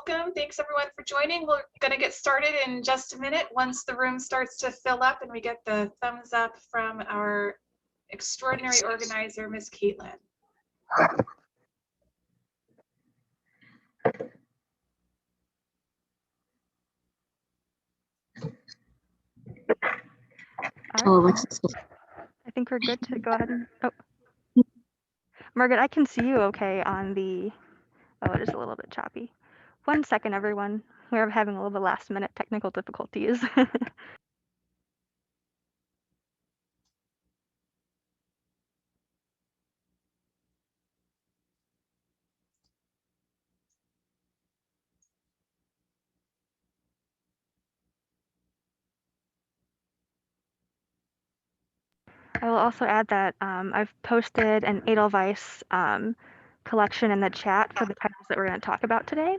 welcome. Thanks everyone for joining. We're going to get started in just a minute once the room starts to fill up and we get the thumbs up from our extraordinary organizer, Miss Caitlin. All right. I think we're good to go ahead and, Margaret, I can see you okay on the, it is a little bit choppy. 1 second, everyone. We're having a little bit last minute technical difficulties. I will also add that I've posted an Edelweiss collection in the chat for the titles that we're going to talk about today,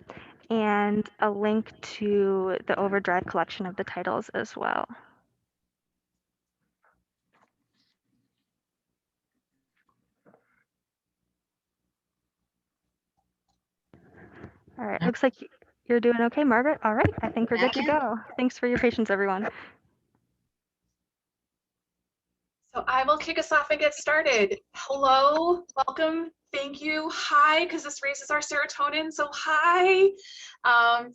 and a link to the Overdrive collection of the titles as well. All right, looks like you're doing okay, Margaret. All right, I think we're good to go. Thanks for your patience, everyone. So I will kick us off and get started. Hello, welcome, thank you, hi, because this raises our serotonin, so hi,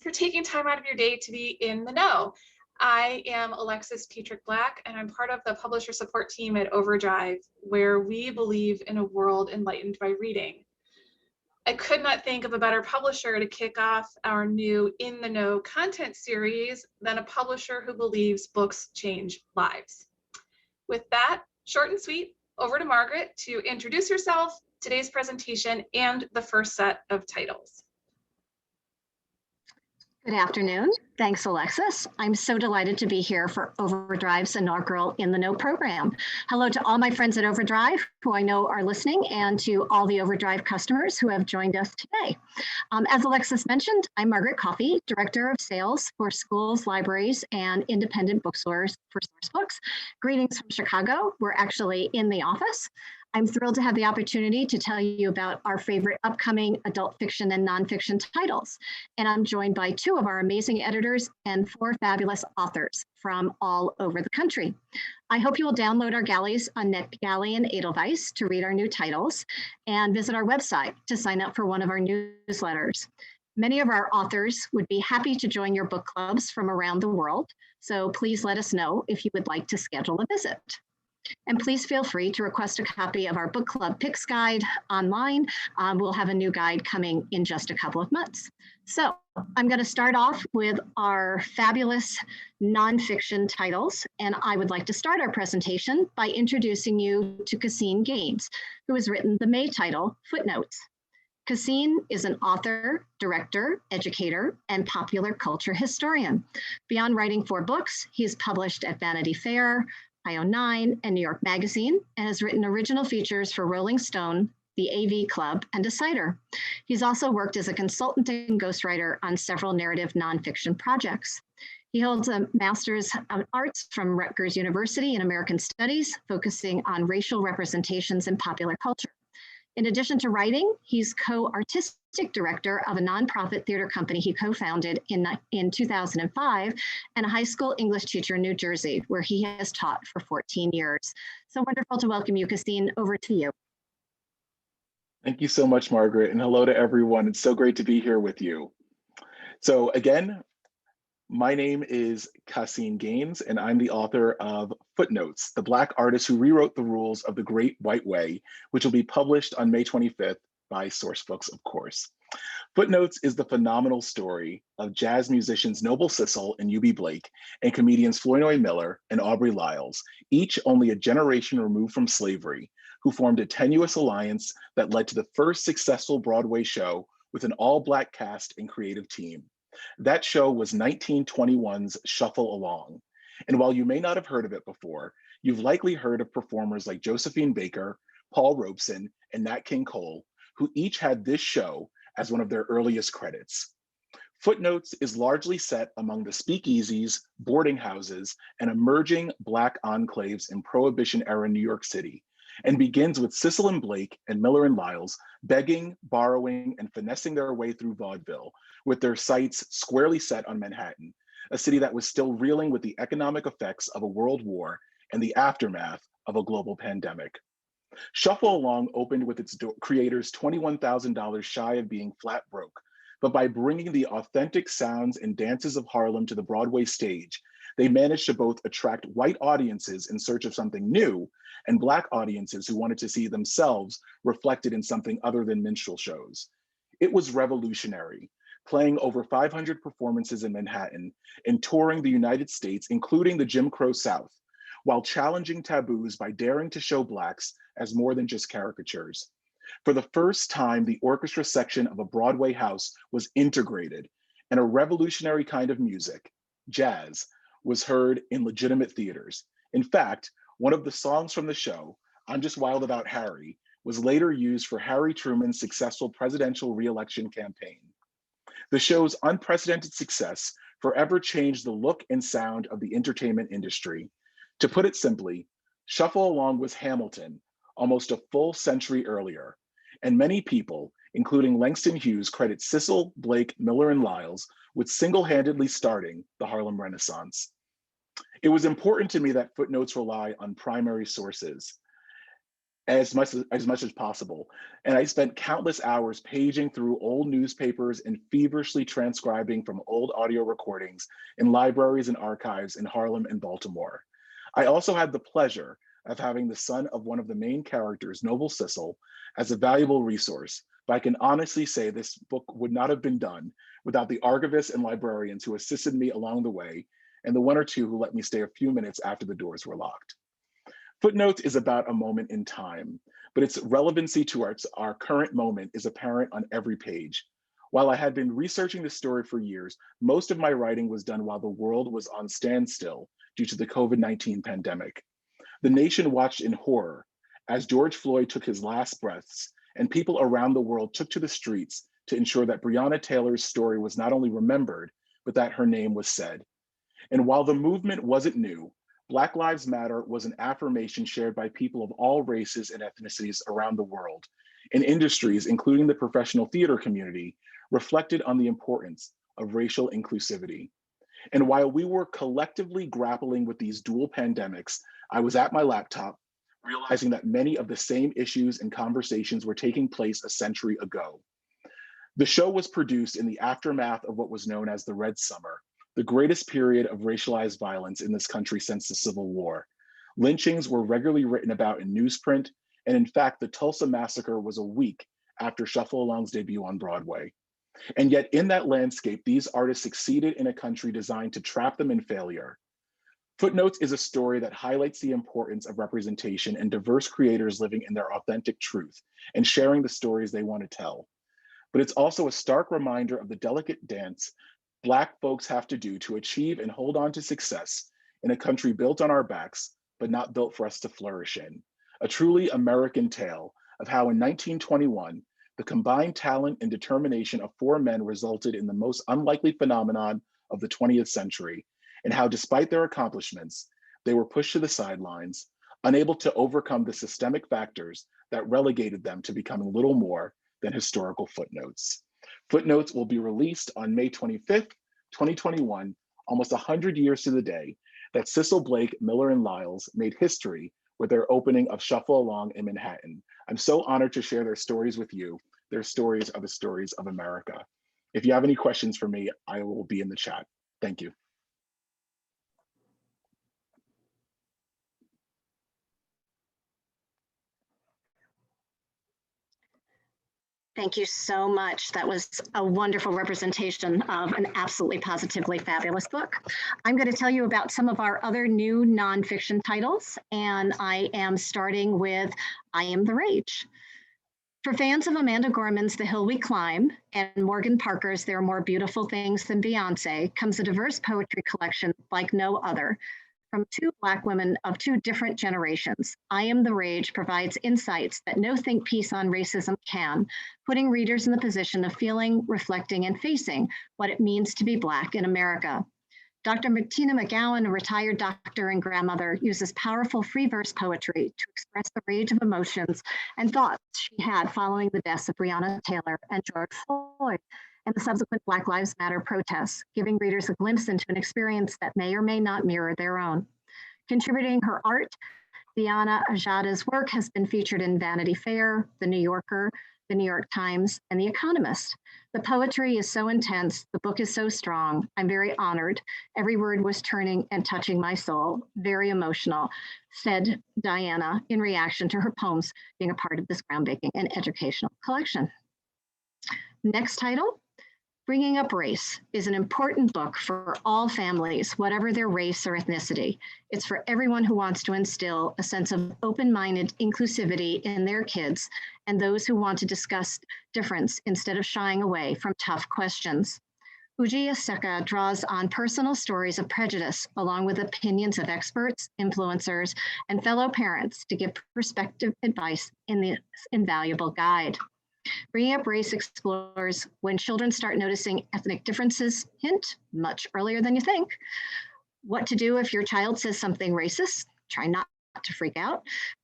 for taking time out of your day to be in the know. I am Alexis Petrick Black, and I'm part of the publisher support team at Overdrive, where we believe in a world enlightened by reading. I could not think of a better publisher to kick off our new In the Know content series than a publisher who believes books change lives. With that, short and sweet, over to Margaret to introduce herself, today's presentation, and the first set of titles. Good afternoon. Thanks, Alexis. I'm so delighted to be here for Overdrive's inaugural In the Know program. Hello to all my friends at Overdrive who I know are listening, and to all the Overdrive customers who have joined us today. As Alexis mentioned, I'm Margaret Coffey, Director of Sales for schools, libraries, and independent bookstores for Sourcebooks. Greetings from Chicago. We're actually in the office. I'm thrilled to have the opportunity to tell you about our favorite upcoming adult fiction and nonfiction titles. And I'm joined by 2 of our amazing editors and 4 fabulous authors from all over the country. I hope you will download our galleys on NetGalley and Edelweiss to read our new titles, and visit our website to sign up for one of our newsletters. Many of our authors would be happy to join your book clubs from around the world, so please let us know if you would like to schedule a visit. And please feel free to request a copy of our book club picks guide online. We'll have a new guide coming in just a couple of months. So I'm going to start off with our fabulous nonfiction titles. And I would like to start our presentation by introducing you to Caseen Gaines, who has written the May title, Footnotes. Caseen is an author, director, educator, and popular culture historian. Beyond writing 4 books, he's published at Vanity Fair, IO9, and New York Magazine, and has written original features for Rolling Stone, the AV Club, and Decider. He's also worked as a consultant and ghostwriter on several narrative nonfiction projects. He holds a Master's of Arts from Rutgers University in American Studies, focusing on racial representations in popular culture. In addition to writing, he's co-artistic director of a nonprofit theater company he co-founded in 2005, and a high school English teacher in New Jersey, where he has taught for 14 years. So wonderful to welcome you, Caseen. Over to you. Thank you so much, Margaret, and hello to everyone. It's so great to be here with you. So again, my name is Caseen Gaines, and I'm the author of Footnotes, the Black artist who rewrote the rules of the Great White Way, which will be published on May 25th by Sourcebooks, of course. Footnotes is the phenomenal story of jazz musicians Noble Sissle and Eubie Blake, and comedians Flournoy Miller and Aubrey Lyles, each only a generation removed from slavery, who formed a tenuous alliance that led to the first successful Broadway show with an all-Black cast and creative team. That show was 1921's Shuffle Along. And while you may not have heard of it before, you've likely heard of performers like Josephine Baker, Paul Robeson, and Nat King Cole, who each had this show as one of their earliest credits. Footnotes is largely set among the speakeasies, boarding houses, and emerging Black enclaves in Prohibition-era New York City, and begins with Cecil and Blake and Miller and Lyles begging, borrowing, and finessing their way through vaudeville, with their sights squarely set on Manhattan, a city that was still reeling with the economic effects of a world war and the aftermath of a global pandemic. Shuffle Along opened with its creators $21,000 shy of being flat broke, but by bringing the authentic sounds and dances of Harlem to the Broadway stage, they managed to both attract white audiences in search of something new and Black audiences who wanted to see themselves reflected in something other than minstrel shows. It was revolutionary, playing over 500 performances in Manhattan and touring the United States, including the Jim Crow South, while challenging taboos by daring to show Blacks as more than just caricatures. For the first time, the orchestra section of a Broadway house was integrated, and a revolutionary kind of music, jazz, was heard in legitimate theaters. In fact, one of the songs from the show, I'm Just Wild About Harry, was later used for Harry Truman's successful presidential re-election campaign. The show's unprecedented success forever changed the look and sound of the entertainment industry. To put it simply, Shuffle Along was Hamilton almost a full century earlier, and many people, including Langston Hughes, credit Cecil, Blake, Miller, and Lyles with single-handedly starting the Harlem Renaissance. It was important to me that Footnotes rely on primary sources as much as possible, and I spent countless hours paging through old newspapers and feverishly transcribing from old audio recordings in libraries and archives in Harlem and Baltimore. I also had the pleasure of having the son of one of the main characters, Noble Cecil, as a valuable resource, but I can honestly say this book would not have been done without the archivists and librarians who assisted me along the way, and the one or two who let me stay a few minutes after the doors were locked. Footnotes is about a moment in time, but its relevancy to our current moment is apparent on every page. While I had been researching the story for years, most of my writing was done while the world was on standstill due to the COVID-19 pandemic. The nation watched in horror as George Floyd took his last breaths, and people around the world took to the streets to ensure that Breonna Taylor's story was not only remembered, but that her name was said. And while the movement wasn't new, Black Lives Matter was an affirmation shared by people of all races and ethnicities around the world, and industries, including the professional theater community, reflected on the importance of racial inclusivity. And while we were collectively grappling with these dual pandemics, I was at my laptop, realizing that many of the same issues and conversations were taking place a century ago. The show was produced in the aftermath of what was known as the Red Summer, the greatest period of racialized violence in this country since the Civil War. Lynchings were regularly written about in newsprint, and in fact, the Tulsa Massacre was a week after Shuffle Along's debut on Broadway. And yet in that landscape, these artists succeeded in a country designed to trap them in failure. Footnotes is a story that highlights the importance of representation and diverse creators living in their authentic truth and sharing the stories they want to tell. But it's also a stark reminder of the delicate dance Black folks have to do to achieve and hold on to success in a country built on our backs, but not built for us to flourish in. A truly American tale of how in 1921, the combined talent and determination of four men resulted in the most unlikely phenomenon of the 20th century, and how despite their accomplishments, they were pushed to the sidelines, unable to overcome the systemic factors that relegated them to becoming little more than historical footnotes. Footnotes will be released on May 25th, 2021, almost 100 years to the day that Cecil, Blake, Miller, and Lyles made history with their opening of Shuffle Along in Manhattan. I'm so honored to share their stories with you. Their stories are the stories of America. If you have any questions for me, I will be in the chat. Thank you. Thank you so much. That was a wonderful representation of an absolutely positively fabulous book. I'm going to tell you about some of our other new nonfiction titles, and I am starting with I Am the Rage. For fans of Amanda Gorman's The Hill We Climb and Morgan Parker's There Are More Beautiful Things Than Beyonce comes a diverse poetry collection like no other. From two Black women of two different generations, I Am the Rage provides insights that no think piece on racism can, putting readers in the position of feeling, reflecting, and facing what it means to be Black in America. Dr. Martina McGowan, a retired doctor and grandmother, uses powerful free verse poetry to express the range of emotions and thoughts she had following the deaths of Breonna Taylor and George Floyd and the subsequent Black Lives Matter protests, giving readers a glimpse into an experience that may or may not mirror their own. Contributing her art, Diana Ajada's work has been featured in Vanity Fair, The New Yorker, The New York Times, and The Economist. The poetry is so intense, the book is so strong. I'm very honored. Every word was turning and touching my soul. Very emotional, said Diana in reaction to her poems being a part of this groundbreaking and educational collection. Next title, Bringing Up Race, is an important book for all families, whatever their race or ethnicity. It's for everyone who wants to instill a sense of open-minded inclusivity in their kids and those who want to discuss difference instead of shying away from tough questions. Uji Aseka draws on personal stories of prejudice along with opinions of experts, influencers, and fellow parents to give perspective advice in this invaluable guide. Bringing Up Race explores when children start noticing ethnic differences, hint, much earlier than you think, what to do if your child says something racist, try not to freak out,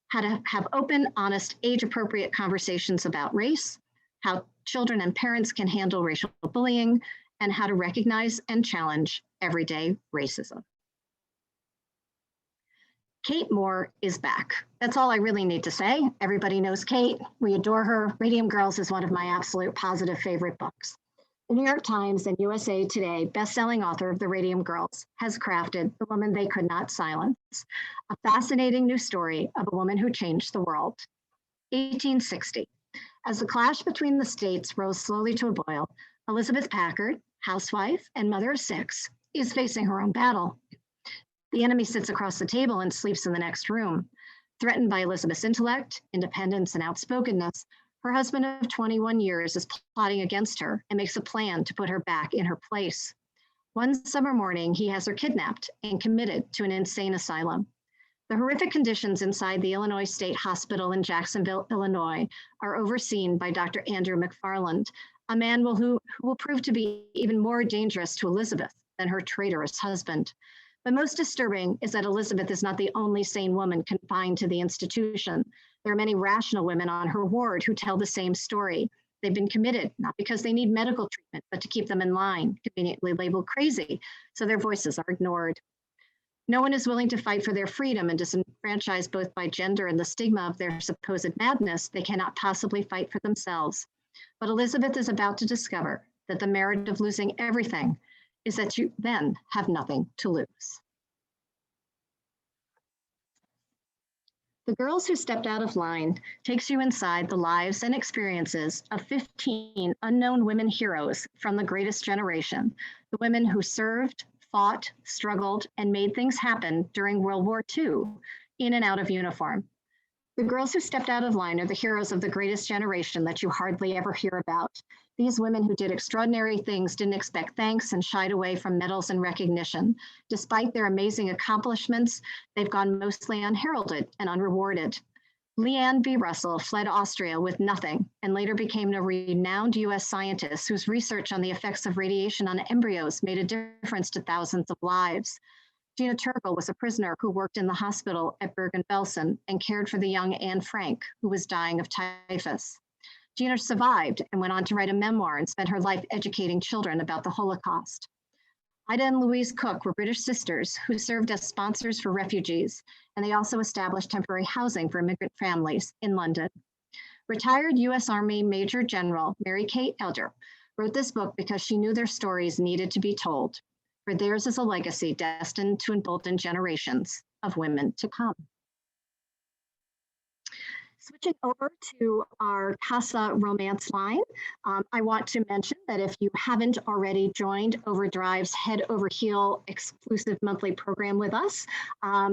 how to have open, honest, age-appropriate conversations about race, how children and parents can handle racial bullying, and how to recognize and challenge everyday racism. Kate Moore is back. That's all I really need to say. Everybody knows Kate. We adore her. Radium Girls is one of my absolute positive favorite books. The New York Times and USA Today best-selling author of The Radium Girls has crafted The Woman They Could Not Silence, a fascinating new story of a woman who changed the world. 1860. As the clash between the states rose slowly to a boil, Elizabeth Packard, housewife and mother of 6, is facing her own battle. The enemy sits across the table and sleeps in the next room. Threatened by Elizabeth's intellect, independence, and outspokenness, her husband of 21 years is plotting against her and makes a plan to put her back in her place. One summer morning, he has her kidnapped and committed to an insane asylum. The horrific conditions inside the Illinois State Hospital in Jacksonville, Illinois, are overseen by Dr. Andrew McFarland, a man who will prove to be even more dangerous to Elizabeth than her traitorous husband. But most disturbing is that Elizabeth is not the only sane woman confined to the institution. There are many rational women on her ward who tell the same story. They've been committed, not because they need medical treatment, but to keep them in line, conveniently labeled crazy, so their voices are ignored. No one is willing to fight for their freedom, and disenfranchised both by gender and the stigma of their supposed madness, they cannot possibly fight for themselves. But Elizabeth is about to discover that the merit of losing everything is that you then have nothing to lose. The Girls Who Stepped Out of Line takes you inside the lives and experiences of 15 unknown women heroes from the greatest generation, the women who served, fought, struggled, and made things happen during World War II, in and out of uniform. The Girls Who Stepped Out of Line are the heroes of the greatest generation that you hardly ever hear about. These women who did extraordinary things didn't expect thanks and shied away from medals and recognition. Despite their amazing accomplishments, they've gone mostly unheralded and unrewarded. Leanne B. Russell fled Austria with nothing and later became a renowned US scientist whose research on the effects of radiation on embryos made a difference to thousands of lives. Gina Turkle was a prisoner who worked in the hospital at Bergen-Belsen and cared for the young Anne Frank, who was dying of typhus. Gina survived and went on to write a memoir and spent her life educating children about the Holocaust. Ida and Louise Cook were British sisters who served as sponsors for refugees, and they also established temporary housing for immigrant families in London. Retired US Army Major General Mary Kate Elder wrote this book because she knew their stories needed to be told, for theirs is a legacy destined to embolden generations of women to come. Switching over to our CASA romance line, I want to mention that if you haven't already joined Overdrive's Head Over Heel exclusive monthly program with us,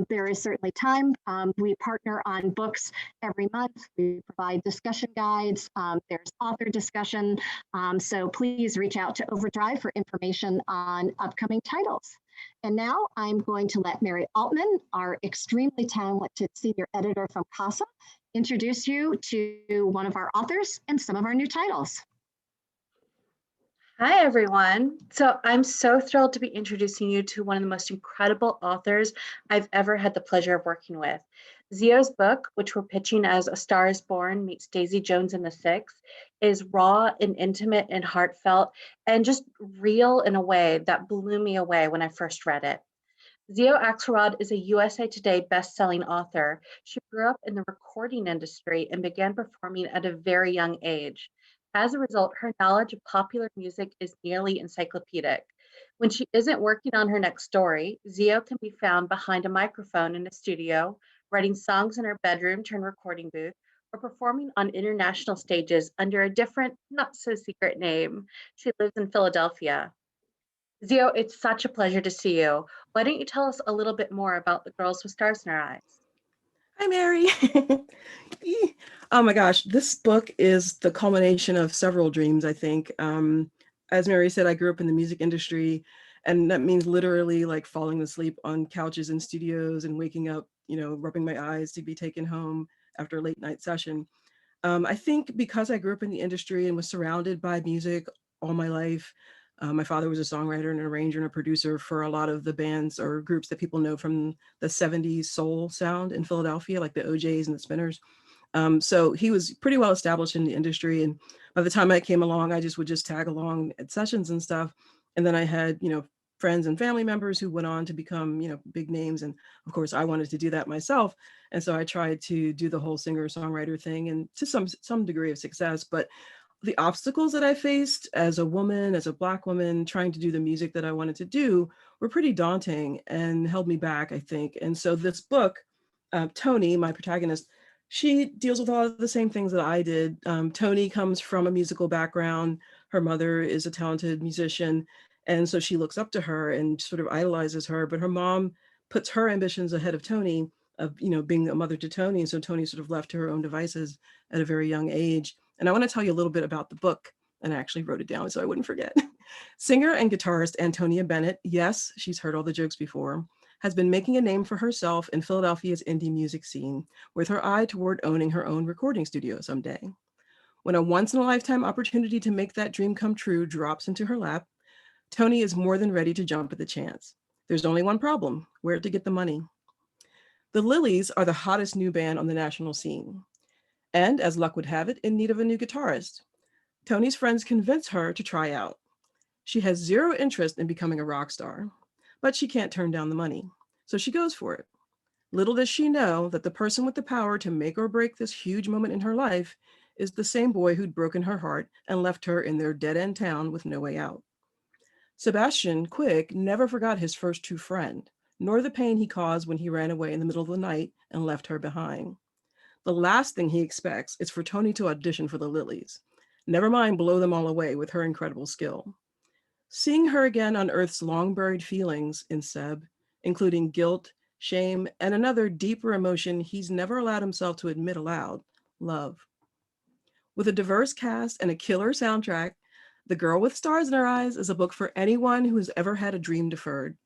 there is certainly time. We partner on books every month. We provide discussion guides. There's author discussion. So please reach out to Overdrive for information on upcoming titles. And now I'm going to let Mary Altman, our extremely talented senior editor from CASA, introduce you to one of our authors and some of our new titles. Hi, everyone. So I'm so thrilled to be introducing you to one of the most incredible authors I've ever had the pleasure of working with. Xio's book, which we're pitching as A Star is Born meets Daisy Jones and the Six, is raw and intimate and heartfelt and just real in a way that blew me away when I first read it. Xio Axelrod is a USA Today best-selling author. She grew up in the recording industry and began performing at a very young age. As a result, her knowledge of popular music is nearly encyclopedic. When she isn't working on her next story, Xio can be found behind a microphone in a studio, writing songs in her bedroom turned recording booth, or performing on international stages under a different, not so secret name. She lives in Philadelphia. Xio, it's such a pleasure to see you. Why don't you tell us a little bit more about The Girls with Stars in Their Eyes? Hi, Mary. Oh my gosh, this book is the culmination of several dreams, I think. As Mary said, I grew up in the music industry, and that means literally like falling asleep on couches in studios and waking up, rubbing my eyes to be taken home after a late night session. I think because I grew up in the industry and was surrounded by music all my life, my father was a songwriter and an arranger and a producer for a lot of the bands or groups that people know from the 70s soul sound in Philadelphia, like the OJs and the Spinners. So he was pretty well established in the industry. And by the time I came along, I would just tag along at sessions and stuff. And then I had, friends and family members who went on to become, big names. And of course, I wanted to do that myself. And so I tried to do the whole singer-songwriter thing, and to some degree of success. But the obstacles that I faced as a woman, as a Black woman, trying to do the music that I wanted to do were pretty daunting and held me back, I think. And so this book, Tony, my protagonist, she deals with all of the same things that I did. Tony comes from a musical background. Her mother is a talented musician. And so she looks up to her and sort of idolizes her. But her mom puts her ambitions ahead of Tony, of being a mother to Tony. And so Tony sort of left to her own devices at a very young age. And I want to tell you a little bit about the book, and I actually wrote it down so I wouldn't forget. Singer and guitarist Antonia Bennett, yes, she's heard all the jokes before, has been making a name for herself in Philadelphia's indie music scene, with her eye toward owning her own recording studio someday. When a once-in-a-lifetime opportunity to make that dream come true drops into her lap, Tony is more than ready to jump at the chance. There's only one problem: where to get the money. The Lilies are the hottest new band on the national scene, and as luck would have it, in need of a new guitarist. Tony's friends convince her to try out. She has zero interest in becoming a rock star, but she can't turn down the money, so she goes for it. Little does she know that the person with the power to make or break this huge moment in her life is the same boy who'd broken her heart and left her in their dead-end town with no way out. Sebastian Quick never forgot his first true friend, nor the pain he caused when he ran away in the middle of the night and left her behind. The last thing he expects is for Tony to audition for the Lilies. Never mind blow them all away with her incredible skill. Seeing her again unearths long-buried feelings in Seb, including guilt, shame, and another deeper emotion he's never allowed himself to admit aloud: love. With a diverse cast and a killer soundtrack, The Girl with Stars in Her Eyes is a book for anyone who has ever had a dream deferred.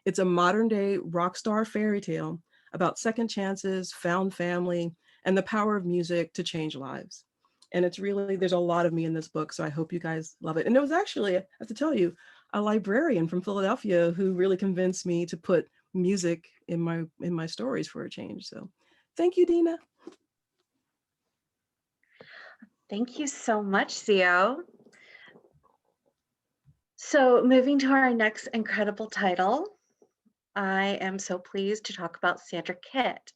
It's a modern-day rock star fairy tale about second chances, found family, and the power of music to change lives. And it's really, there's a lot of me in this book, so I hope you guys love it. And it was actually, I have to tell you, a librarian from Philadelphia who really convinced me to put music in my stories for a change. So thank you, Dina. Thank you so much, Xio. So moving to our next incredible title, I am so pleased to talk about Sandra Kitt.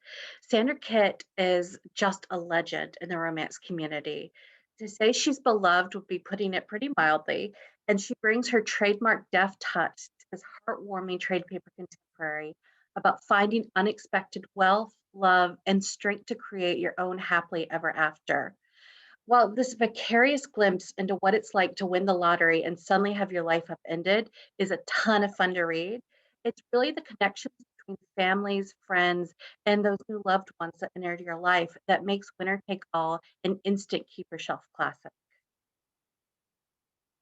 Sandra Kitt is just a legend in the romance community. To say she's beloved would be putting it pretty mildly, and she brings her trademark deft touch to this heartwarming trade paper contemporary about finding unexpected wealth, love, and strength to create your own happily ever after. While this vicarious glimpse into what it's like to win the lottery and suddenly have your life upended is a ton of fun to read, it's really the connections between families, friends, and those new loved ones that entered your life that makes Winner Take All an instant keep your shelf classic.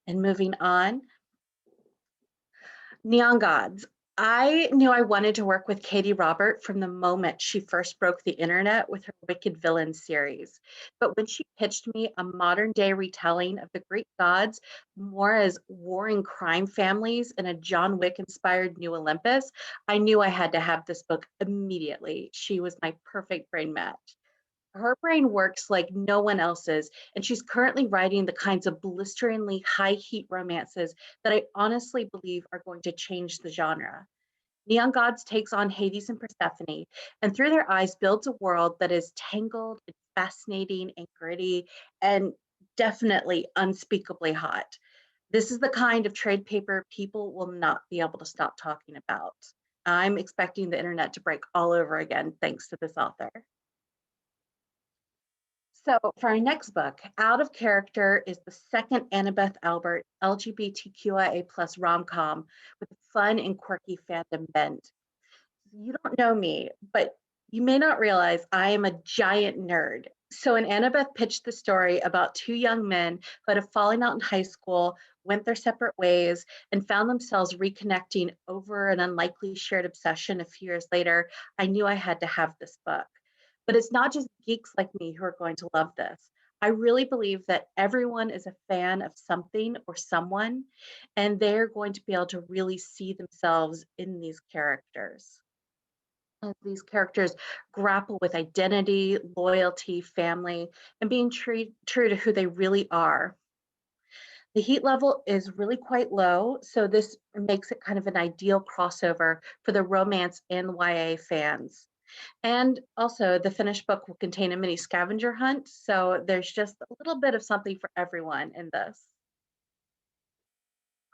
And moving on, Neon Gods. I knew I wanted to work with Katie Robert from the moment she first broke the internet with her Wicked Villain series. But when she pitched me a modern day retelling of the Greek gods, more as warring crime families in a John Wick inspired New Olympus, I knew I had to have this book immediately. She was my perfect brain match. Her brain works like no one else's, and she's currently writing the kinds of blisteringly high heat romances that I honestly believe are going to change the genre. Neon Gods takes on Hades and Persephone, and through their eyes builds a world that is tangled and fascinating and gritty and definitely unspeakably hot. This is the kind of trade paper people will not be able to stop talking about. I'm expecting the internet to break all over again thanks to this author. So for our next book, Out of Character is the second Annabeth Albert LGBTQIA plus rom-com with a fun and quirky fandom bent. You don't know me, but you may not realize I am a giant nerd. So when Annabeth pitched the story about two young men who had a falling out in high school, went their separate ways, and found themselves reconnecting over an unlikely shared obsession a few years later, I knew I had to have this book. But it's not just geeks like me who are going to love this. I really believe that everyone is a fan of something or someone, and they're going to be able to really see themselves in these characters. As these characters grapple with identity, loyalty, family, and being true to who they really are. The heat level is really quite low, so this makes it kind of an ideal crossover for the romance and YA fans. And also, the finished book will contain a mini scavenger hunt, so there's just a little bit of something for everyone in this.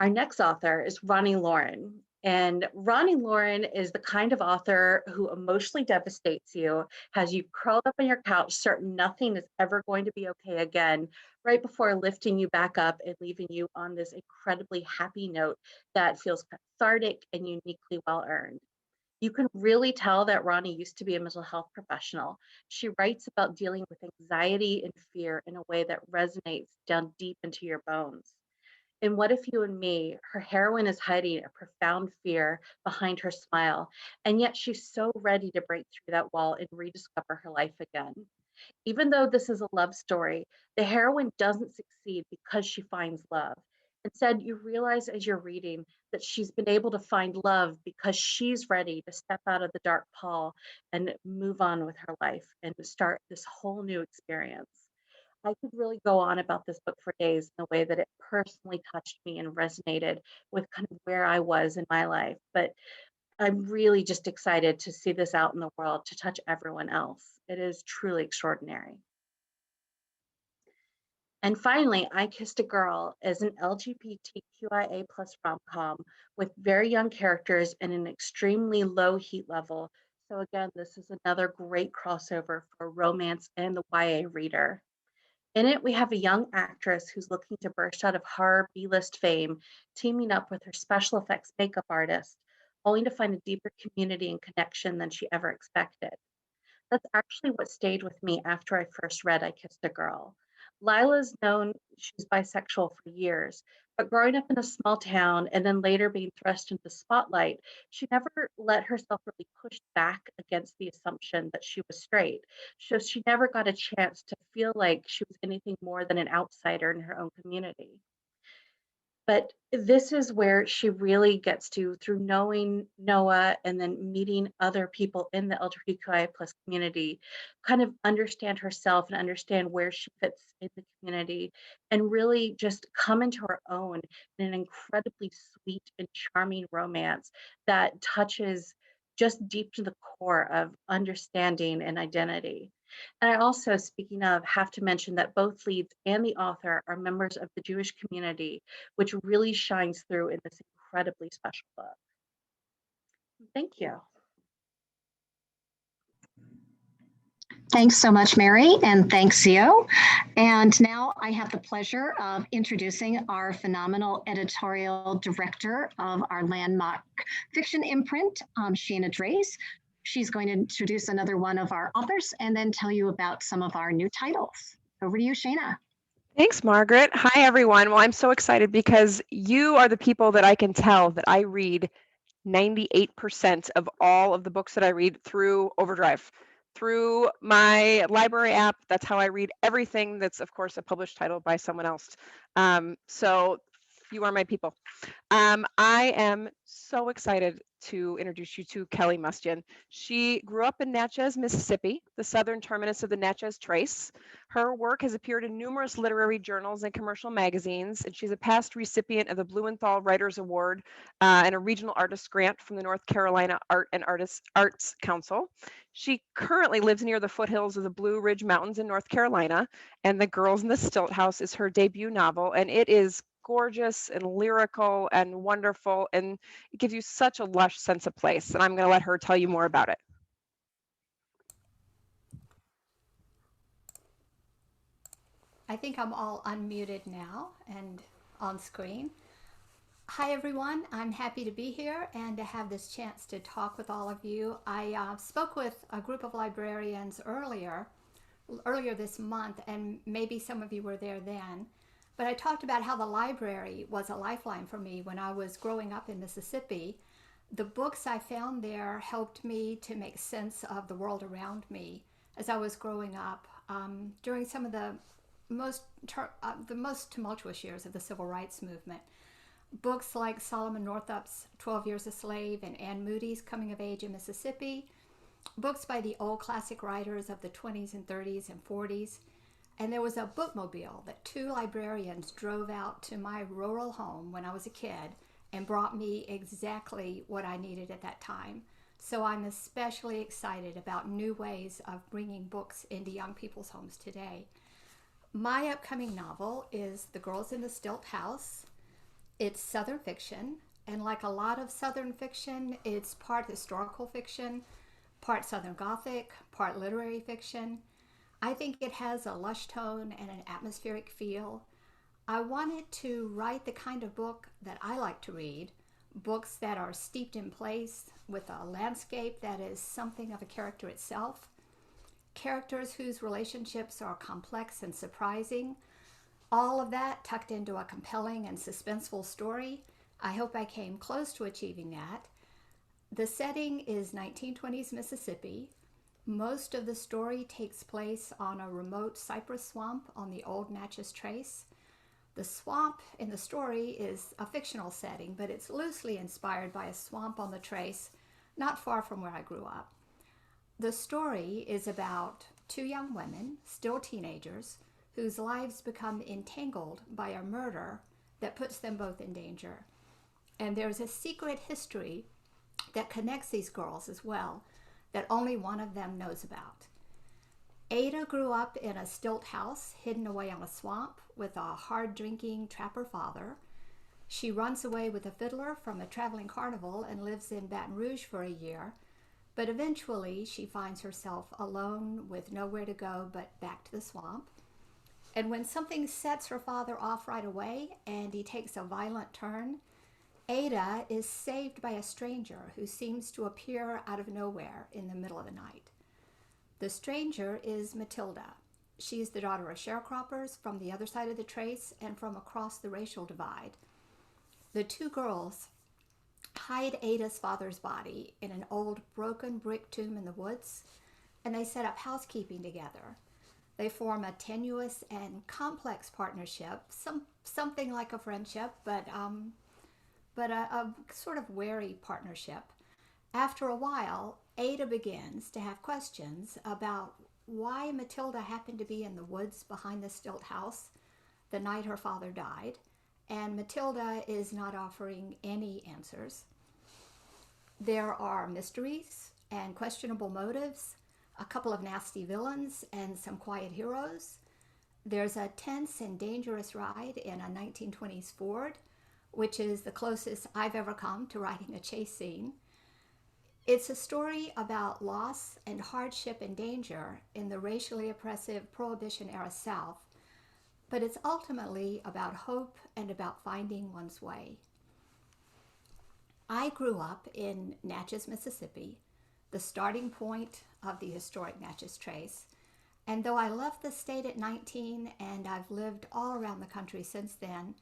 Our next author is Ronnie Lauren. And Ronnie Lauren is the kind of author who emotionally devastates you, has you curled up on your couch, certain nothing is ever going to be okay again, right before lifting you back up and leaving you on this incredibly happy note that feels cathartic and uniquely well earned. You can really tell that Ronnie used to be a mental health professional. She writes about dealing with anxiety and fear in a way that resonates down deep into your bones. In What If You and Me, her heroine is hiding a profound fear behind her smile, and yet she's so ready to break through that wall and rediscover her life again. Even though this is a love story, the heroine doesn't succeed because she finds love. Instead, you realize as you're reading that she's been able to find love because she's ready to step out of the dark pall and move on with her life and to start this whole new experience. I could really go on about this book for days in the way that it personally touched me and resonated with kind of where I was in my life. But I'm really just excited to see this out in the world to touch everyone else. It is truly extraordinary. And finally, I Kissed a Girl is an LGBTQIA plus rom-com with very young characters and an extremely low heat level. So again, this is another great crossover for romance and the YA reader. In it, we have a young actress who's looking to burst out of horror B-list fame, teaming up with her special effects makeup artist, only to find a deeper community and connection than she ever expected. That's actually what stayed with me after I first read I Kissed a Girl. Lila's known she's bisexual for years, but growing up in a small town and then later being thrust into the spotlight, she never let herself really push back against the assumption that she was straight. So she never got a chance to feel like she was anything more than an outsider in her own community. But this is where she really gets to, through knowing Noah and then meeting other people in the LGBTQI plus community, kind of understand herself and understand where she fits in the community and really just come into her own in an incredibly sweet and charming romance that touches just deep to the core of understanding and identity. And I also, speaking of, have to mention that both leads and the author are members of the Jewish community, which really shines through in this incredibly special book. Thank you. Thanks so much, Mary, and thanks, Xio. And now I have the pleasure of introducing our phenomenal editorial director of our landmark fiction imprint, Shana Drace. She's going to introduce another one of our authors and then tell you about some of our new titles. Over to you, Shana. Thanks, Margaret. Hi, everyone. Well, I'm so excited because you are the people that I can tell that I read 98% of all of the books that I read through Overdrive, through my library app. That's how I read everything that's, of course, a published title by someone else. So you are my people. I am so excited to introduce you to Kelly Mustian. She grew up in Natchez, Mississippi, the southern terminus of the Natchez Trace. Her work has appeared in numerous literary journals and commercial magazines, and she's a past recipient of the Blumenthal Writers Award and a regional artist grant from the North Carolina Arts Council. She currently lives near the foothills of the Blue Ridge Mountains in North Carolina, and The Girls in the Stilt House is her debut novel, and it is gorgeous and lyrical and wonderful, and it gives you such a lush sense of place. And I'm going to let her tell you more about it. I think I'm all unmuted now and on screen. Hi everyone, I'm happy to be here and to have this chance to talk with all of you. I spoke with a group of librarians earlier this month, and maybe some of you were there then. But I talked about how the library was a lifeline for me when I was growing up in Mississippi. The books I found there helped me to make sense of the world around me as I was growing up during some of the most tumultuous years of the Civil Rights Movement. Books like Solomon Northup's 12 Years a Slave and Anne Moody's Coming of Age in Mississippi, books by the old classic writers of the 20s and 30s and 40s. And there was a bookmobile that two librarians drove out to my rural home when I was a kid and brought me exactly what I needed at that time. So I'm especially excited about new ways of bringing books into young people's homes today. My upcoming novel is The Girls in the Stilt House. It's Southern fiction, and like a lot of Southern fiction, it's part historical fiction, part Southern Gothic, part literary fiction. I think it has a lush tone and an atmospheric feel. I wanted to write the kind of book that I like to read, books that are steeped in place with a landscape that is something of a character itself, characters whose relationships are complex and surprising, all of that tucked into a compelling and suspenseful story. I hope I came close to achieving that. The setting is 1920s Mississippi. Most of the story takes place on a remote cypress swamp on the old Natchez Trace. The swamp in the story is a fictional setting, but it's loosely inspired by a swamp on the Trace, not far from where I grew up. The story is about two young women, still teenagers, whose lives become entangled by a murder that puts them both in danger. And there's a secret history that connects these girls as well, that only one of them knows about. Ada grew up in a stilt house hidden away on a swamp with a hard-drinking trapper father. She runs away with a fiddler from a traveling carnival and lives in Baton Rouge for a year, but eventually she finds herself alone with nowhere to go but back to the swamp. And when something sets her father off right away and he takes a violent turn, Ada is saved by a stranger who seems to appear out of nowhere in the middle of the night. The stranger is Matilda. She's the daughter of sharecroppers from the other side of the Trace and from across the racial divide. The two girls hide Ada's father's body in an old broken brick tomb in the woods, and they set up housekeeping together. They form a tenuous and complex partnership, something like a friendship, but a sort of wary partnership. After a while, Ada begins to have questions about why Matilda happened to be in the woods behind the Stilt house the night her father died, and Matilda is not offering any answers. There are mysteries and questionable motives, a couple of nasty villains, and some quiet heroes. There's a tense and dangerous ride in a 1920s Ford, which is the closest I've ever come to writing a chase scene. It's a story about loss and hardship and danger in the racially oppressive Prohibition-era South, but it's ultimately about hope and about finding one's way. I grew up in Natchez, Mississippi, the starting point of the historic Natchez Trace, and though I left the state at 19 and I've lived all around the country since then,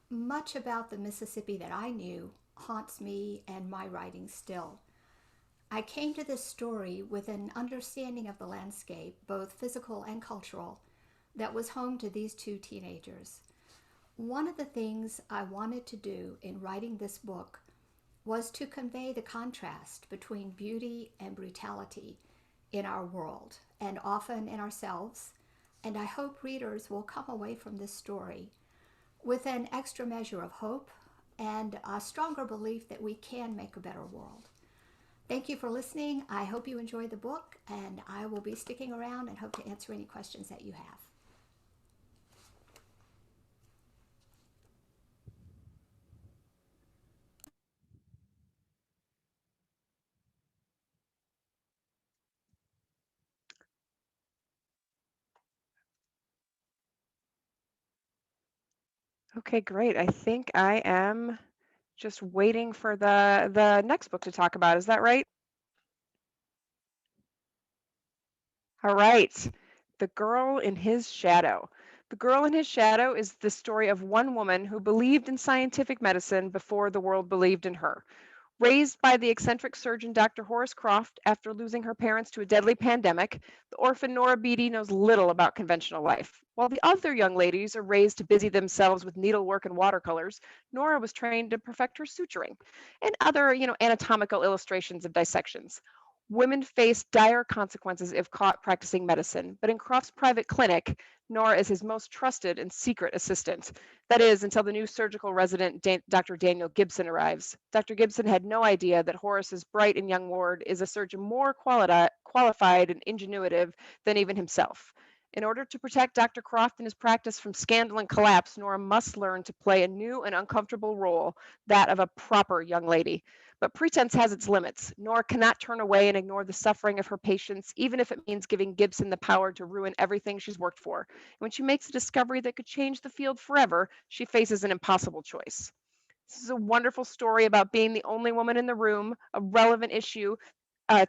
much about the Mississippi that I knew haunts me and my writing still. I came to this story with an understanding of the landscape, both physical and cultural, that was home to these two teenagers. One of the things I wanted to do in writing this book was to convey the contrast between beauty and brutality in our world and often in ourselves. And I hope readers will come away from this story with an extra measure of hope and a stronger belief that we can make a better world. Thank you for listening. I hope you enjoyed the book, and I will be sticking around and hope to answer any questions that you have. Okay, great. I think I am just waiting for the next book to talk about. Is that right? All right. The Girl in His Shadow. The Girl in His Shadow is the story of one woman who believed in scientific medicine before the world believed in her. Raised by the eccentric surgeon Dr. Horace Croft after losing her parents to a deadly pandemic, the orphan Nora Beatty knows little about conventional life. While the other young ladies are raised to busy themselves with needlework and watercolors, Nora was trained to perfect her suturing and other, anatomical illustrations of dissections. Women face dire consequences if caught practicing medicine, but in Croft's private clinic, Nora is his most trusted and secret assistant. That is, until the new surgical resident, Dr. Daniel Gibson, arrives. Dr. Gibson had no idea that Horace's bright and young ward is a surgeon more qualified and ingenuitive than even himself. In order to protect Dr. Croft and his practice from scandal and collapse, Nora must learn to play a new and uncomfortable role, that of a proper young lady. But pretense has its limits. Nora cannot turn away and ignore the suffering of her patients, even if it means giving Gibson the power to ruin everything she's worked for. And when she makes a discovery that could change the field forever, she faces an impossible choice. This is a wonderful story about being the only woman in the room, a relevant issue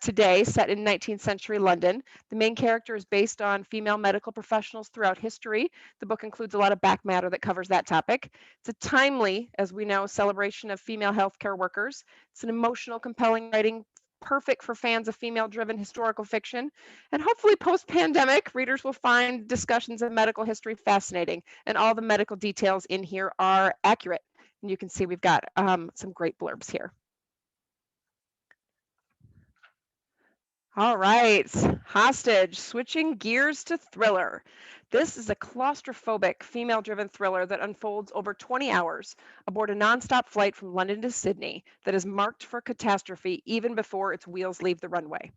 today, set in 19th century London. The main character is based on female medical professionals throughout history. The book includes a lot of back matter that covers that topic. It's a timely, as we know, celebration of female healthcare workers. It's an emotional, compelling writing, perfect for fans of female-driven historical fiction. And hopefully post-pandemic, readers will find discussions of medical history fascinating, and all the medical details in here are accurate. And you can see we've got some great blurbs here. All right, Hostage, switching gears to thriller. This is a claustrophobic, female-driven thriller that unfolds over 20 hours aboard a nonstop flight from London to Sydney that is marked for catastrophe even before its wheels leave the runway.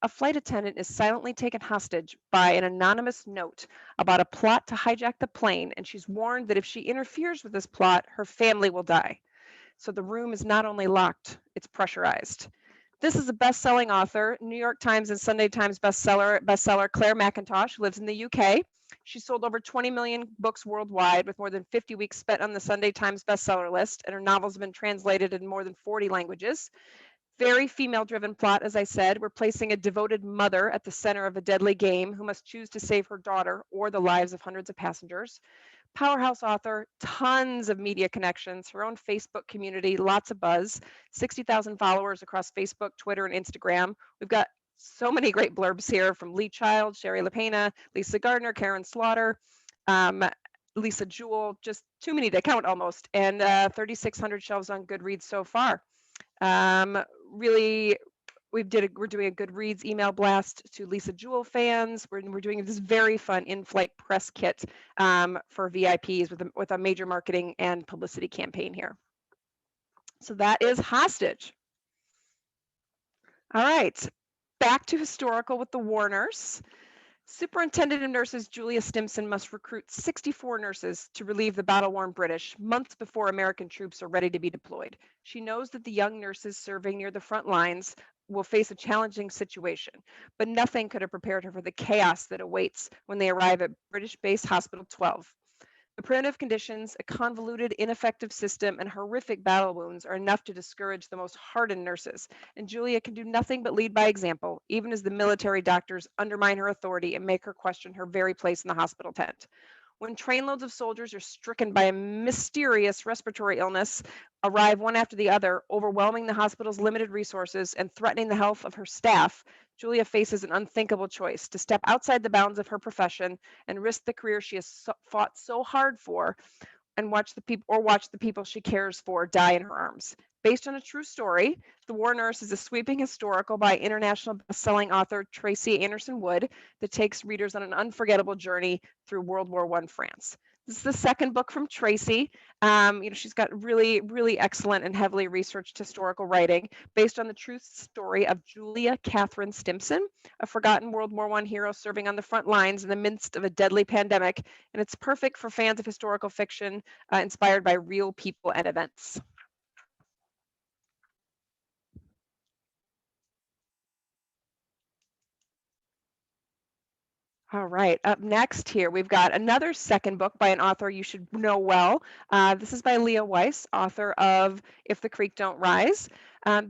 A flight attendant is silently taken hostage by an anonymous note about a plot to hijack the plane, and she's warned that if she interferes with this plot, her family will die. So the room is not only locked, it's pressurized. This is a best-selling author, New York Times and Sunday Times bestseller Claire McIntosh, who lives in the UK. She sold over 20 million books worldwide with more than 50 weeks spent on the Sunday Times bestseller list, and her novels have been translated in more than 40 languages. Very female-driven plot, as I said. We're placing a devoted mother at the center of a deadly game who must choose to save her daughter or the lives of hundreds of passengers. Powerhouse author, tons of media connections, her own Facebook community, lots of buzz, 60,000 followers across Facebook, Twitter, and Instagram. We've got so many great blurbs here from Lee Child, Sherry LaPena, Lisa Gardner, Karen Slaughter, Lisa Jewell, just too many to count almost, and 3,600 shelves on Goodreads so far. Really, we're doing a Goodreads email blast to Lisa Jewell fans. We're doing this very fun in-flight press kit for VIPs with a major marketing and publicity campaign here. So that is Hostage. All right, back to historical with the war nurse. Superintendent of Nurses Julia Stimson must recruit 64 nurses to relieve the battle-worn British months before American troops are ready to be deployed. She knows that the young nurses serving near the front lines will face a challenging situation, but nothing could have prepared her for the chaos that awaits when they arrive at British Base Hospital 12. The primitive conditions, a convoluted, ineffective system, and horrific battle wounds are enough to discourage the most hardened nurses, and Julia can do nothing but lead by example, even as the military doctors undermine her authority and make her question her very place in the hospital tent. When trainloads of soldiers are stricken by a mysterious respiratory illness, arrive one after the other, overwhelming the hospital's limited resources and threatening the health of her staff, Julia faces an unthinkable choice: to step outside the bounds of her profession and risk the career she has fought so hard for, and watch the people she cares for die in her arms. Based on a true story, The War Nurse is a sweeping historical by international best-selling author Tracy Anderson Wood that takes readers on an unforgettable journey through World War I France. This is the second book from Tracy. She's got really, really excellent and heavily researched historical writing based on the true story of Julia Catherine Stimson, a forgotten World War I hero serving on the front lines in the midst of a deadly pandemic. And it's perfect for fans of historical fiction inspired by real people and events. All right, up next here, we've got another second book by an author you should know well. This is by Leah Weiss, author of If the Creek Don't Rise.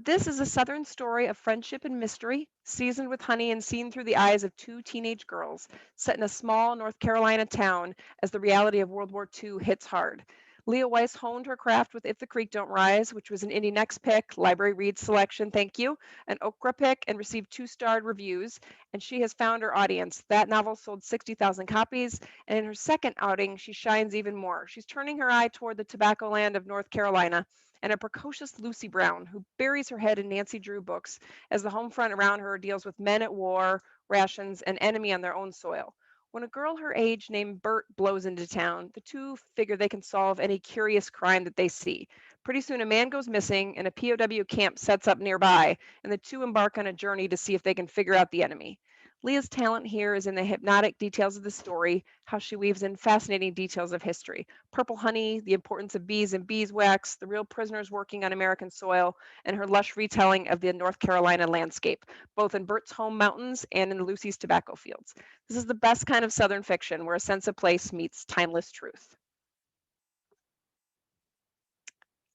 This is a Southern story of friendship and mystery, seasoned with honey and seen through the eyes of two teenage girls, set in a small North Carolina town as the reality of World War II hits hard. Leah Weiss honed her craft with If the Creek Don't Rise, which was an Indie Next pick, Library Read selection, thank you, an Okra pick, and received 2-starred reviews. And she has found her audience. That novel sold 60,000 copies, and in her second outing, she shines even more. She's turning her eye toward the tobacco land of North Carolina and a precocious Lucy Brown, who buries her head in Nancy Drew books as the home front around her deals with men at war, rations, and enemy on their own soil. When a girl her age named Bert blows into town, the two figure they can solve any curious crime that they see. Pretty soon, a man goes missing, and a POW camp sets up nearby, and the two embark on a journey to see if they can figure out the enemy. Leah's talent here is in the hypnotic details of the story, how she weaves in fascinating details of history. Purple honey, the importance of bees and beeswax, the real prisoners working on American soil, and her lush retelling of the North Carolina landscape, both in Bert's home mountains and in Lucy's tobacco fields. This is the best kind of Southern fiction where a sense of place meets timeless truth.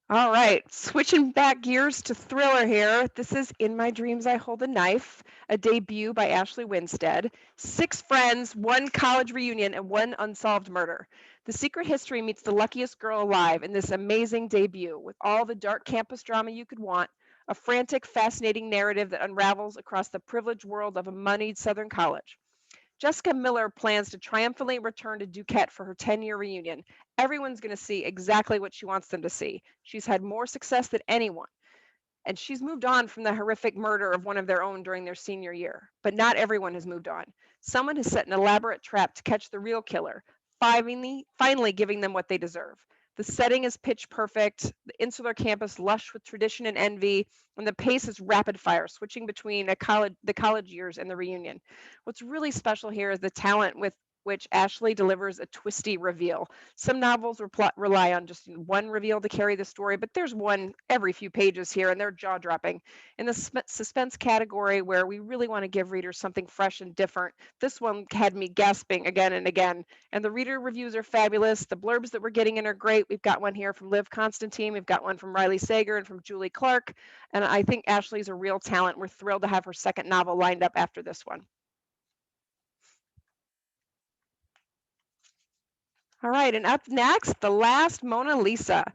All right, switching back gears to thriller here. This is In My Dreams I Hold a Knife, a debut by Ashley Winstead. 6 friends, 1 college reunion, and 1 unsolved murder. The secret history meets the luckiest girl alive in this amazing debut with all the dark campus drama you could want, a frantic, fascinating narrative that unravels across the privileged world of a moneyed Southern college. Jessica Miller plans to triumphantly return to Duquette for her 10-year reunion. Everyone's going to see exactly what she wants them to see. She's had more success than anyone, and she's moved on from the horrific murder of one of their own during their senior year. But not everyone has moved on. Someone has set an elaborate trap to catch the real killer, finally giving them what they deserve. The setting is pitch perfect, the insular campus lush with tradition and envy, and the pace is rapid fire, switching between the college years and the reunion. What's really special here is the talent with which Ashley delivers a twisty reveal. Some novels rely on just one reveal to carry the story, but there's one every few pages here, and they're jaw-dropping. In the suspense category, where we really want to give readers something fresh and different, this one had me gasping again and again. And the reader reviews are fabulous. The blurbs that we're getting in are great. We've got one here from Liv Constantine. We've got one from Riley Sager and from Julie Clark. And I think Ashley's a real talent. We're thrilled to have her second novel lined up after this one. All right, and up next, The Last Mona Lisa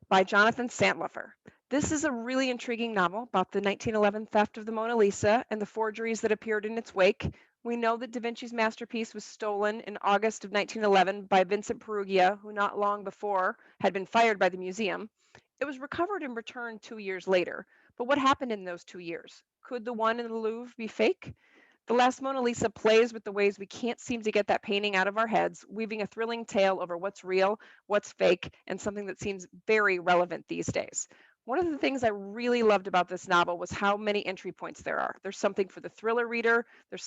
by Jonathan Santhofer. This is a really intriguing novel about the 1911 theft of the Mona Lisa and the forgeries that appeared in its wake. We know that Da Vinci's masterpiece was stolen in August of 1911 by Vincent Perugia, who not long before had been fired by the museum. It was recovered and returned 2 years later. But what happened in those 2 years? Could the one in the Louvre be fake? The Last Mona Lisa plays with the ways we can't seem to get that painting out of our heads, weaving a thrilling tale over what's real, what's fake, and something that seems very relevant these days. One of the things I really loved about this novel was how many entry points there are. There's something for the thriller reader, there's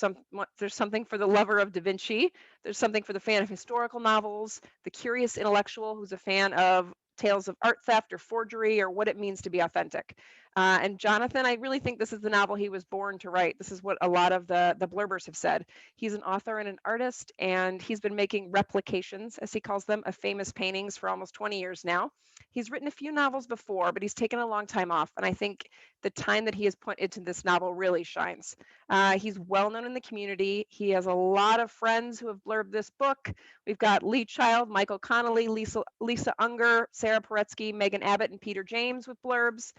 something for the lover of Da Vinci, there's something for the fan of historical novels, the curious intellectual who's a fan of tales of art theft or forgery or what it means to be authentic. And Jonathan, I really think this is the novel he was born to write. This is what a lot of the blurbers have said. He's an author and an artist, and he's been making replications, as he calls them, of famous paintings for almost 20 years now. He's written a few novels before, but he's taken a long time off, and I think the time that he has put into this novel really shines. He's well known in the community. He has a lot of friends who have blurbed this book. We've got Lee Child, Michael Connolly, Lisa Unger, Sarah Paretsky, Megan Abbott, and Peter James with blurbs.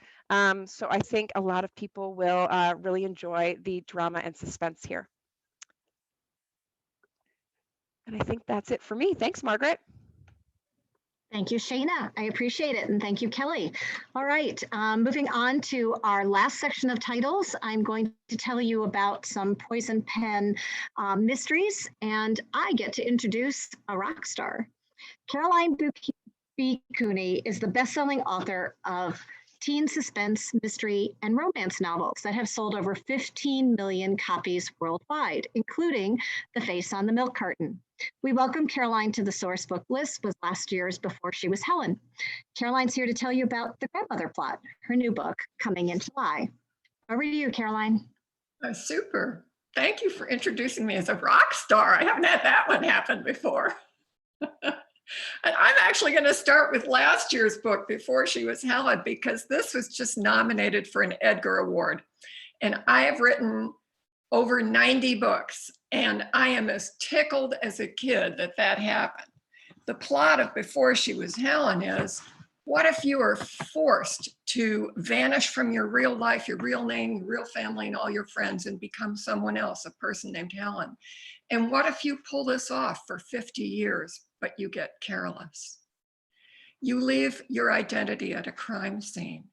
So I think a lot of people will really enjoy the drama and suspense here. And I think that's it for me. Thanks, Margaret. Thank you, Shayna. I appreciate it. And thank you, Kelly. All right, moving on to our last section of titles, I'm going to tell you about some Poison Pen mysteries, and I get to introduce a rock star. Caroline B Cooney is the best-selling author of teen suspense, mystery, and romance novels that have sold over 15 million copies worldwide, including The Face on the Milk Carton. We welcome Caroline to the Sourcebook list was last year's Before She Was Helen. Caroline's here to tell you about The Grandmother Plot, her new book coming in July. Over to you, Caroline. Oh, super. Thank you for introducing me as a rock star. I haven't had that one happen before. And I'm actually going to start with last year's book, Before She Was Helen, because this was just nominated for an Edgar Award. And I have written over 90 books, and I am as tickled as a kid that that happened. The plot of Before She Was Helen is, what if you are forced to vanish from your real life, your real name, your real family, and all your friends, and become someone else, a person named Helen? And what if you pull this off for 50 years, but you get careless? You leave your identity at a crime scene.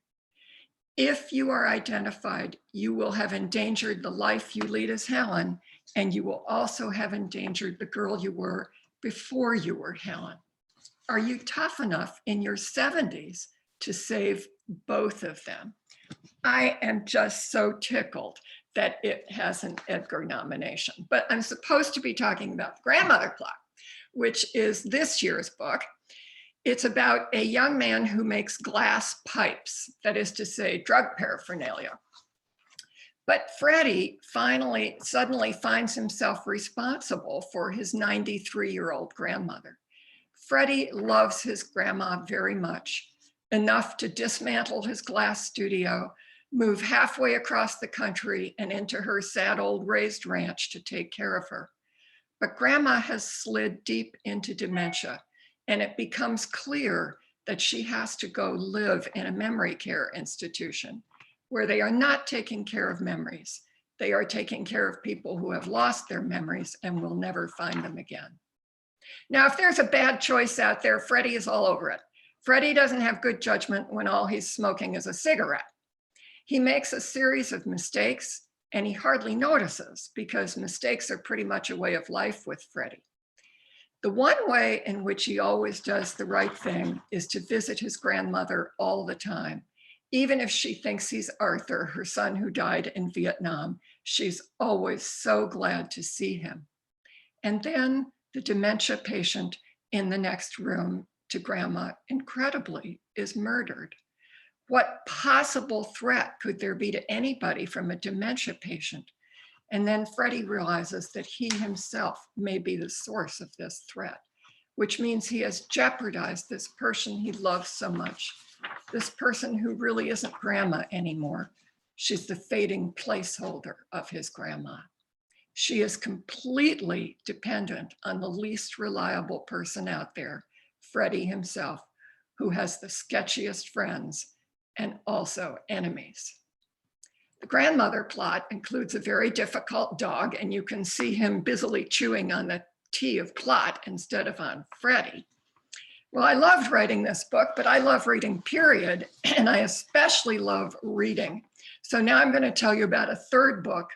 If you are identified, you will have endangered the life you lead as Helen, and you will also have endangered the girl you were before you were Helen. Are you tough enough in your 70s to save both of them? I am just so tickled that it has an Edgar nomination, but I'm supposed to be talking about The Grandmother Plot, which is this year's book. It's about a young man who makes glass pipes, that is to say, drug paraphernalia. But Freddie suddenly finds himself responsible for his 93-year-old grandmother. Freddie loves his grandma very much, enough to dismantle his glass studio, move halfway across the country and into her sad old raised ranch to take care of her. But grandma has slid deep into dementia, and it becomes clear that she has to go live in a memory care institution where they are not taking care of memories. They are taking care of people who have lost their memories and will never find them again. Now, if there's a bad choice out there, Freddie is all over it. Freddie doesn't have good judgment when all he's smoking is a cigarette. He makes a series of mistakes, and he hardly notices because mistakes are pretty much a way of life with Freddie. The one way in which he always does the right thing is to visit his grandmother all the time. Even if she thinks he's Arthur, her son who died in Vietnam, she's always so glad to see him. And then the dementia patient in the next room to grandma, incredibly, is murdered. What possible threat could there be to anybody from a dementia patient? And then Freddie realizes that he himself may be the source of this threat, which means he has jeopardized this person he loves so much, this person who really isn't grandma anymore. She's the fading placeholder of his grandma. She is completely dependent on the least reliable person out there, Freddie himself, who has the sketchiest friends and also enemies. The Grandmother Plot includes a very difficult dog, and you can see him busily chewing on the T of plot instead of on Freddie. Well, I loved writing this book, but I love reading, period, and I especially love reading. So now I'm going to tell you about a third book.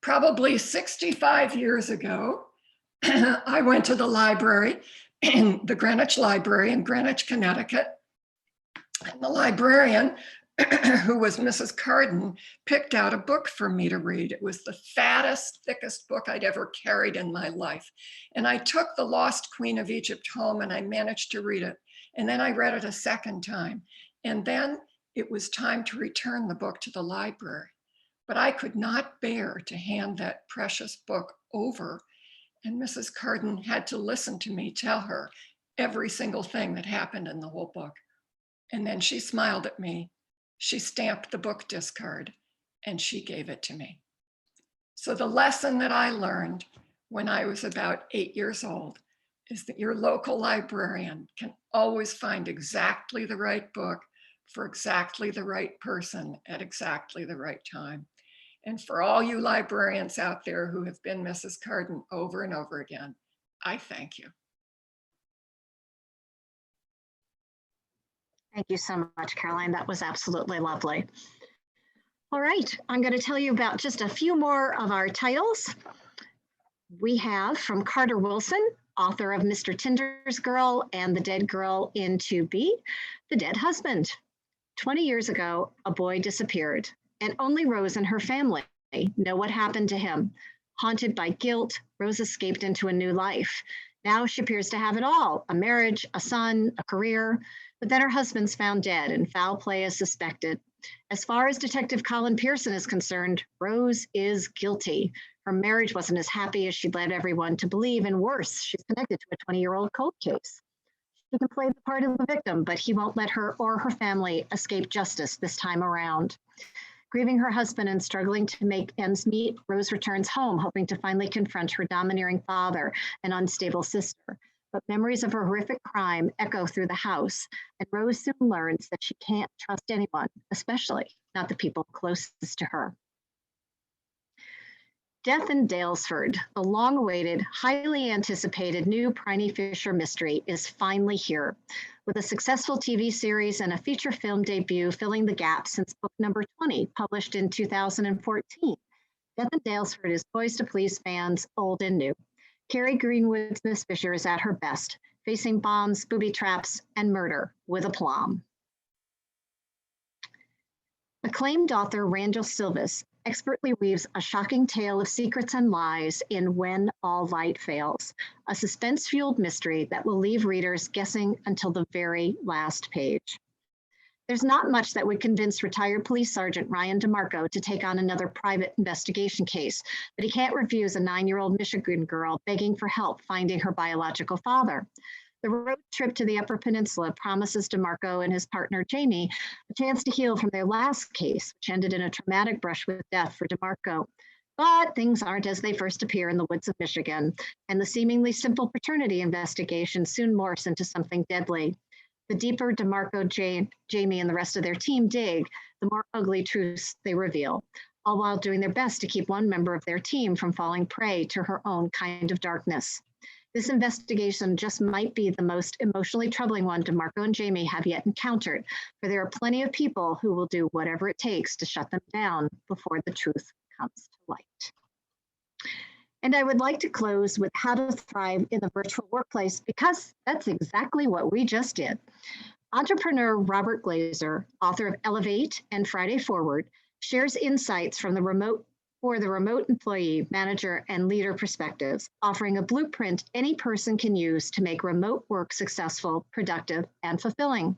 Probably 65 years ago, I went to the library, the Greenwich Library in Greenwich, Connecticut. And the librarian, who was Mrs. Carden, picked out a book for me to read. It was the fattest, thickest book I'd ever carried in my life. And I took The Lost Queen of Egypt home and I managed to read it. And then I read it a second time. And then it was time to return the book to the library. But I could not bear to hand that precious book over, and Mrs. Carden had to listen to me tell her every single thing that happened in the whole book. And then she smiled at me, she stamped the book discard, and she gave it to me. So the lesson that I learned when I was about 8 years old is that your local librarian can always find exactly the right book for exactly the right person at exactly the right time. And for all you librarians out there who have been Mrs. Carden over and over again, I thank you. Thank you so much, Caroline. That was absolutely lovely. All right, I'm going to tell you about just a few more of our titles. We have from Carter Wilson, author of Mr. Tinder's Girl and The Dead Girl in 2B, The Dead Husband. 20 years ago, a boy disappeared, and only Rose and her family know what happened to him. Haunted by guilt, Rose escaped into a new life. Now she appears to have it all, a marriage, a son, a career, but then her husband's found dead and foul play is suspected. As far as Detective Colin Pearson is concerned, Rose is guilty. Her marriage wasn't as happy as she led everyone to believe, and worse, she's connected to a 20-year-old cold case. She can play the part of the victim, but he won't let her or her family escape justice this time around. Grieving her husband and struggling to make ends meet, Rose returns home, hoping to finally confront her domineering father and unstable sister. But memories of a horrific crime echo through the house, and Rose soon learns that she can't trust anyone, especially not the people closest to her. Death in Daylesford, the long-awaited, highly anticipated new Prynie Fisher mystery is finally here, with a successful TV series and a feature film debut filling the gap since book number 20, published in 2014. Death in Daylesford is poised to please fans old and new. Carrie Greenwood's Miss Fisher is at her best, facing bombs, booby traps, and murder with aplomb. Acclaimed author Randall Silvis expertly weaves a shocking tale of secrets and lies in When All Light Fails, a suspense-fueled mystery that will leave readers guessing until the very last page. There's not much that would convince retired police sergeant Ryan DeMarco to take on another private investigation case, but he can't refuse a 9-year-old Michigan girl begging for help finding her biological father. The road trip to the Upper Peninsula promises DeMarco and his partner Jamie a chance to heal from their last case, which ended in a traumatic brush with death for DeMarco. But things aren't as they first appear in the woods of Michigan, and the seemingly simple paternity investigation soon morphs into something deadly. The deeper DeMarco, Jamie, and the rest of their team dig, the more ugly truths they reveal, all while doing their best to keep one member of their team from falling prey to her own kind of darkness. This investigation just might be the most emotionally troubling one DeMarco and Jamie have yet encountered, for there are plenty of people who will do whatever it takes to shut them down before the truth comes to light. And I would like to close with How to Thrive in the Virtual Workplace, because that's exactly what we just did. Entrepreneur Robert Glazer, author of Elevate and Friday Forward, shares insights from the remote employee, manager, and leader perspectives, offering a blueprint any person can use to make remote work successful, productive, and fulfilling.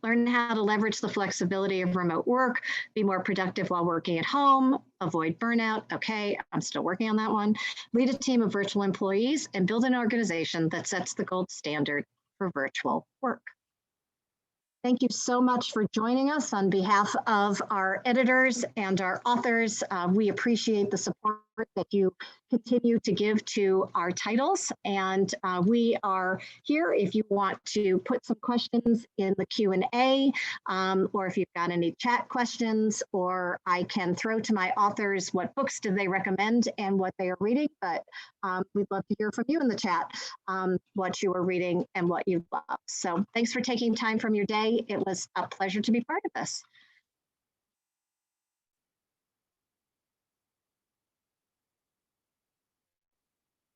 Learn how to leverage the flexibility of remote work, be more productive while working at home, avoid burnout. Okay, I'm still working on that one. Lead a team of virtual employees and build an organization that sets the gold standard for virtual work. Thank you so much for joining us on behalf of our editors and our authors. We appreciate the support that you continue to give to our titles. And we are here if you want to put some questions in the Q&A, or if you've got any chat questions, or I can throw to my authors what books do they recommend and what they are reading. But we'd love to hear from you in the chat, what you are reading and what you love. So thanks for taking time from your day. It was a pleasure to be part of this.